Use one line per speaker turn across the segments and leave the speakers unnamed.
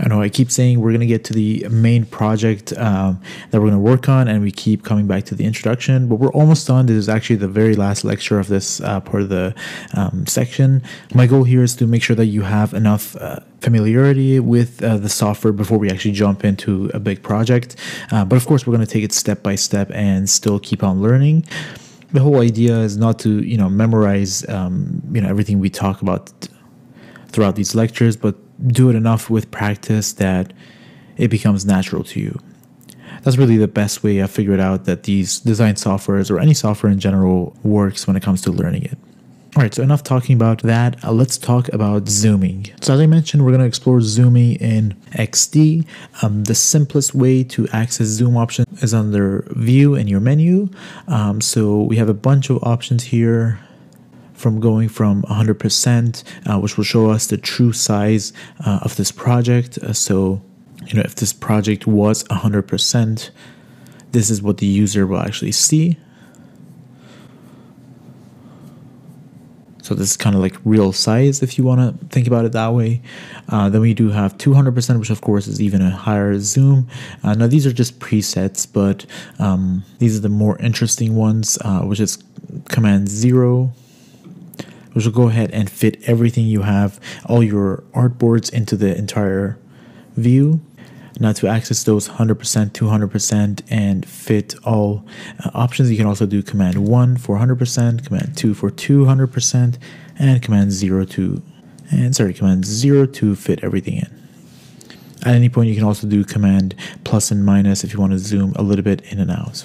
I know I keep saying we're going to get to the main project that we're going to work on, and we keep coming back to the introduction, but we're almost done. This is actually the very last lecture of this part of the section. My goal here is to make sure that you have enough familiarity with the software before we actually jump into a big project. But of course, we're going to take it step by step and still keep on learning. The whole idea is not to, memorize, everything we talk about throughout these lectures, but do it enough with practice that it becomes natural to you. That's really the best way I've figured out that these design softwares or any software in general works when it comes to learning it. All right, so enough talking about that. Let's talk about zooming. So as I mentioned, we're going to explore zooming in XD. The simplest way to access zoom option is under View in your menu. So we have a bunch of options here, from going from 100%, which will show us the true size of this project. So, if this project was 100%, this is what the user will actually see. So this is kind of like real size if you want to think about it that way. Then we do have 200%, which of course is even a higher zoom. Now these are just presets, but these are the more interesting ones, which is Command 0. Which will go ahead and fit everything you have, all your artboards into the entire view. Now to access those 100%, 200%, and fit all options, you can also do Command 1 for 100%, Command 2 for 200%, and Command 0 to fit everything in. At any point, you can also do Command plus and minus if you want to zoom a little bit in and out.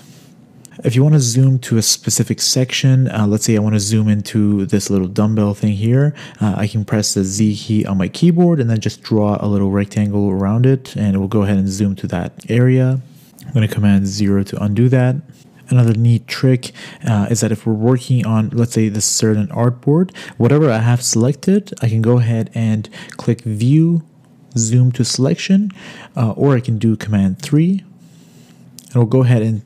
If you want to zoom to a specific section, let's say I want to zoom into this little dumbbell thing here, I can press the Z key on my keyboard and then just draw a little rectangle around it, and it will go ahead and zoom to that area. I'm going to Command 0 to undo that. Another neat trick is that if we're working on, let's say, this certain artboard, whatever I have selected, I can go ahead and click View, Zoom to Selection, or I can do Command 3. And we'll go ahead and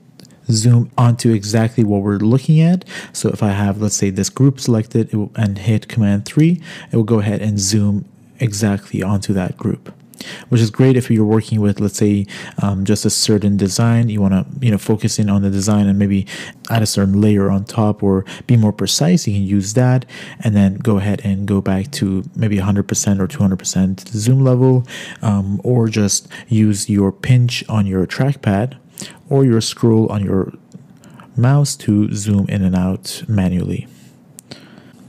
zoom onto exactly what we're looking at. So if I have, let's say, this group selected and hit Command 3, it will go ahead and zoom exactly onto that group, which is great if you're working with, let's say, just a certain design. You want to, focus in on the design and maybe add a certain layer on top or be more precise. You can use that and then go ahead and go back to maybe 100% or 200% zoom level, or just use your pinch on your trackpad or your scroll on your mouse to zoom in and out manually,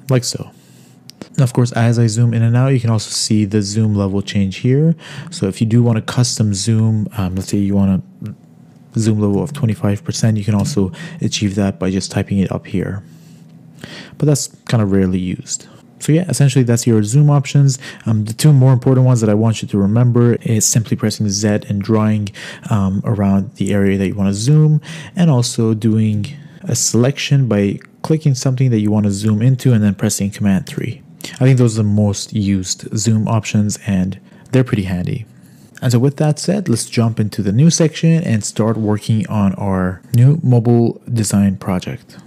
like so. Now, of course, as I zoom in and out, you can also see the zoom level change here. So if you do want to custom zoom, let's say you want a zoom level of 25%, you can also achieve that by just typing it up here. But that's kind of rarely used. So yeah, essentially that's your zoom options. The two more important ones that I want you to remember is simply pressing Z and drawing around the area that you want to zoom, and also doing a selection by clicking something that you want to zoom into and then pressing Command 3. I think those are the most used zoom options and they're pretty handy. And so with that said, let's jump into the new section and start working on our new mobile design project.